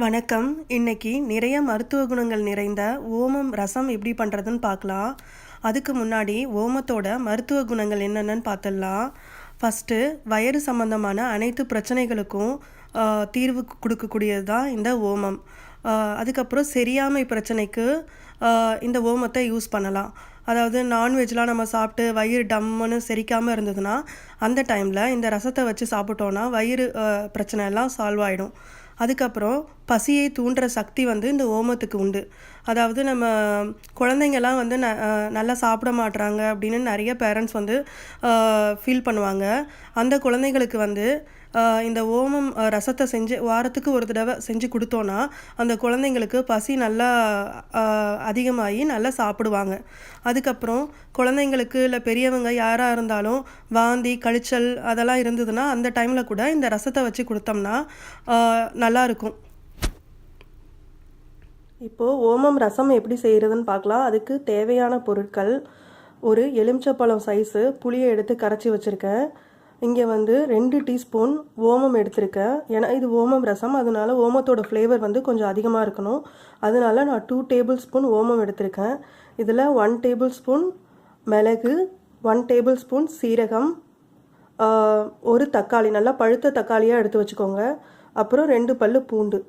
வணக்கம். இன்னைக்கு நிறைய மருத்துவ குணங்கள் நிறைந்த ஓமம் ரசம் எப்படி பண்ணுறதுன்னு பார்க்கலாம். அதுக்கு முன்னாடி ஓமத்தோட மருத்துவ குணங்கள் என்னென்னு பார்த்துடலாம். ஃபஸ்ட்டு, வயிறு சம்பந்தமான அனைத்து பிரச்சனைகளுக்கும் தீர்வு கொடுக்கக்கூடியது தான் இந்த ஓமம். அதுக்கப்புறம் செரியாமை பிரச்சனைக்கு இந்த ஓமத்தை யூஸ் பண்ணலாம். அதாவது நான்வெஜ்லாம் நம்ம சாப்பிட்டு வயிறு டம்முன்னு செரிக்காமல் இருந்ததுன்னா அந்த டைமில் இந்த ரசத்தை வச்சு சாப்பிட்டோன்னா வயிறு பிரச்சனை எல்லாம் சால்வ் ஆகிடும். அதுக்கப்புறம் பசியை தூண்டுற சக்தி வந்து இந்த ஓமத்துக்கு உண்டு. அதாவது நம்ம குழந்தைங்கள்லாம் வந்து நல்லா சாப்பிட மாட்றாங்க அப்படின்னு நிறைய பேரண்ட்ஸ் வந்து ஃபீல் பண்ணுவாங்க. அந்த குழந்தைங்களுக்கு வந்து இந்த ஓமம் ரசத்தை செஞ்சு வாரத்துக்கு ஒரு தடவை செஞ்சு கொடுத்தோன்னா அந்த குழந்தைங்களுக்கு பசி நல்லா அதிகமாகி நல்லா சாப்பிடுவாங்க. அதுக்கப்புறம் குழந்தைங்களுக்கு இல்லை பெரியவங்க யாராக இருந்தாலும் வாந்தி கழிச்சல் அதெல்லாம் இருந்ததுன்னா அந்த டைமில் கூட இந்த ரசத்தை வச்சு கொடுத்தோம்னா நல்லாயிருக்கும். இப்போது ஓமம் ரசம் எப்படி செய்கிறதுன்னு பார்க்கலாம். அதுக்கு தேவையான பொருட்கள்: ஒரு எலுமிச்சப்பழம் சைஸு புளியை எடுத்து கரைச்சி வச்சுருக்கேன். இங்கே வந்து 2 டீஸ்பூன் ஓமம் எடுத்திருக்கேன். ஏன்னா இது ஓமம் ரசம், அதனால ஓமத்தோட ஃப்ளேவர் வந்து கொஞ்சம் அதிகமாக இருக்கணும். அதனால நான் 2 டேபிள் ஸ்பூன் ஓமம் எடுத்திருக்கேன். இதில் 1 டேபிள் ஸ்பூன் மிளகு, 1 டேபிள் ஸ்பூன் சீரகம், ஒரு தக்காளி, நல்லா பழுத்த தக்காளியாக எடுத்து வச்சுக்கோங்க. அப்புறம் 2 பல்லு பூண்டு.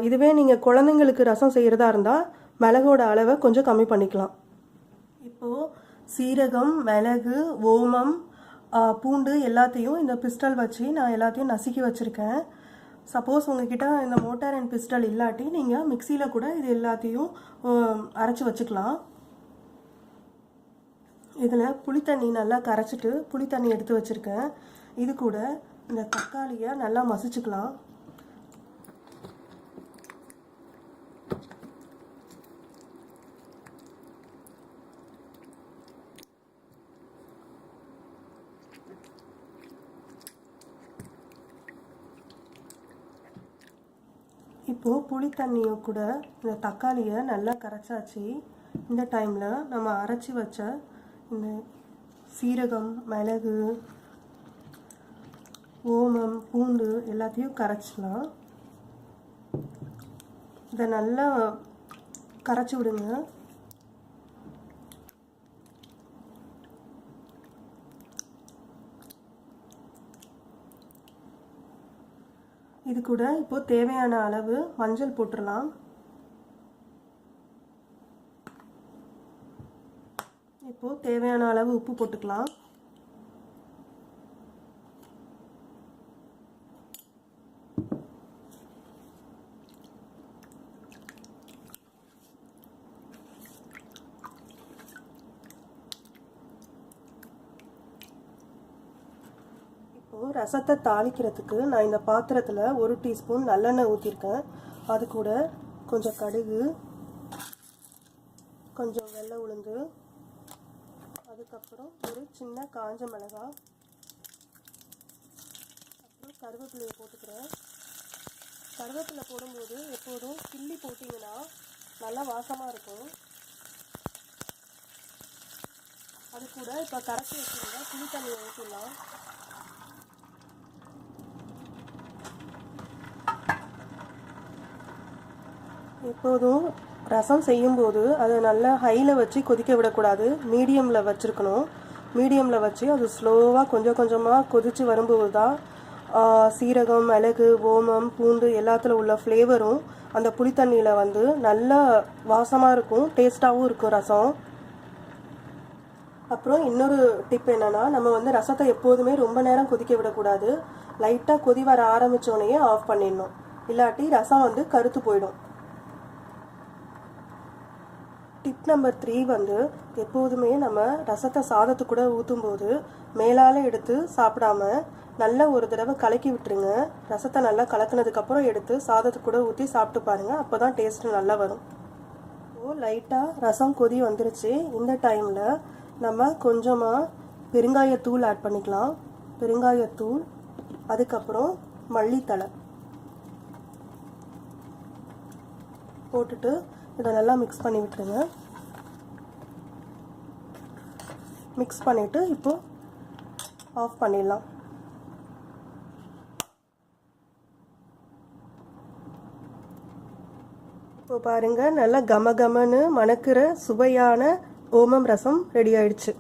இதுவே நீங்கள் குழந்தைங்களுக்கு ரசம் செய்கிறதா இருந்தால் மிளகோட அளவை கொஞ்சம் கம்மி பண்ணிக்கலாம். இப்போது சீரகம், மிளகு, ஓமம், பூண்டு எல்லாத்தையும் இந்த பிஸ்டல் வச்சு நான் எல்லாத்தையும் நசுக்கி வச்சுருக்கேன். சப்போஸ் உங்ககிட்ட இந்த மோட்டார் அண்ட் பிஸ்டல் இல்லாட்டி நீங்கள் மிக்சியில் கூட இது எல்லாத்தையும் அரைச்சி வச்சுக்கலாம். இதில் புளித்தண்ணி நல்லா கரைச்சிட்டு புளித்தண்ணி எடுத்து வச்சுருக்கேன். இது கூட இந்த தக்காளியை நல்லா மசிச்சுக்கலாம். இப்போது புளி தண்ணியை கூட இந்த தக்காளியை நல்லா கரைச்சாச்சு. இந்த டைமில் நம்ம அரைச்சி வச்ச இந்த சீரகம், மிளகு, ஓமம், பூண்டு எல்லாத்தையும் கரைச்சிக்கலாம். இதை நல்லா கரைச்சி விடுங்க. இது கூட இப்போது தேவையான அளவு மஞ்சள் போட்டுடலாம். இப்போது தேவையான அளவு உப்பு போட்டுக்கலாம். ரசத்தை தாளிக்கிறதுக்கு நான் இந்த பாத்திரத்தில் 1 டீஸ்பூன் நல்லெண்ணெய் ஊற்றிருக்கேன். அது கூட கொஞ்சம் கடுகு, கொஞ்சம் வெள்ளை உளுந்து, அதுக்கப்புறம் ஒரு சின்ன காஞ்ச மிளகாய், அப்புறம் கருவேப்பிலையை போட்டுக்கிறேன். கருவேப்பிலை போடும்போது எப்போதும் கிள்ளி போட்டிங்கன்னா நல்லா வாசமாக இருக்கும். அது கூட இப்போ கரைச்சி வச்சுருந்தா புளி தண்ணியை ஊற்றிடலாம். எப்போதும் ரசம் செய்யும்போது அதை நல்லா ஹையில் வச்சு கொதிக்க விடக்கூடாது, மீடியமில் வச்சுருக்கணும். மீடியமில் வச்சு அது ஸ்லோவாக கொஞ்சம் கொஞ்சமாக கொதித்து வரும்போது தான் சீரகம், மிளகு, ஓமம், பூண்டு எல்லாத்துல உள்ள ஃப்ளேவரும் அந்த புளித்தண்ணியில் வந்து நல்லா வாசமாக இருக்கும், டேஸ்ட்டாகவும் இருக்கும் ரசம். அப்புறம் இன்னொரு டிப் என்னென்னா, நம்ம வந்து ரசத்தை எப்போதுமே ரொம்ப நேரம் கொதிக்க விடக்கூடாது. லைட்டாக கொதி வர ஆரம்பித்தோடனே ஆஃப் பண்ணிடணும், இல்லாட்டி ரசம் வந்து கருத்து போயிடும். டிப் நம்பர் 3 வந்து எப்போதுமே நம்ம ரசத்தை சாதத்து கூட ஊற்றும்போது மேலால் எடுத்து சாப்பிடாம நல்லா ஒரு தடவை கலக்கி விட்டுருங்க. ரசத்தை நல்லா கலக்கினதுக்கப்புறம் எடுத்து சாதத்து கூட ஊற்றி சாப்பிட்டு பாருங்கள், அப்போ தான் டேஸ்ட்டு நல்லா வரும். லைட்டாக ரசம் கொதி வந்துருச்சு. இந்த டைமில் நம்ம கொஞ்சமாக பெருங்காயத்தூள் ஆட் பண்ணிக்கலாம். பெருங்காயத்தூள், அதுக்கப்புறம் மல்லித்தழை போட்டுட்டு இதை நல்லா மிக்ஸ் பண்ணி விட்டுருங்க. மிக்ஸ் பண்ணிவிட்டு இப்போது ஆஃப் பண்ணிடலாம். இப்போ பாருங்கள் நல்லா கம கமன்னு மணக்கிற சுவையான ஓமம் ரசம் ரெடி ஆயிடுச்சு.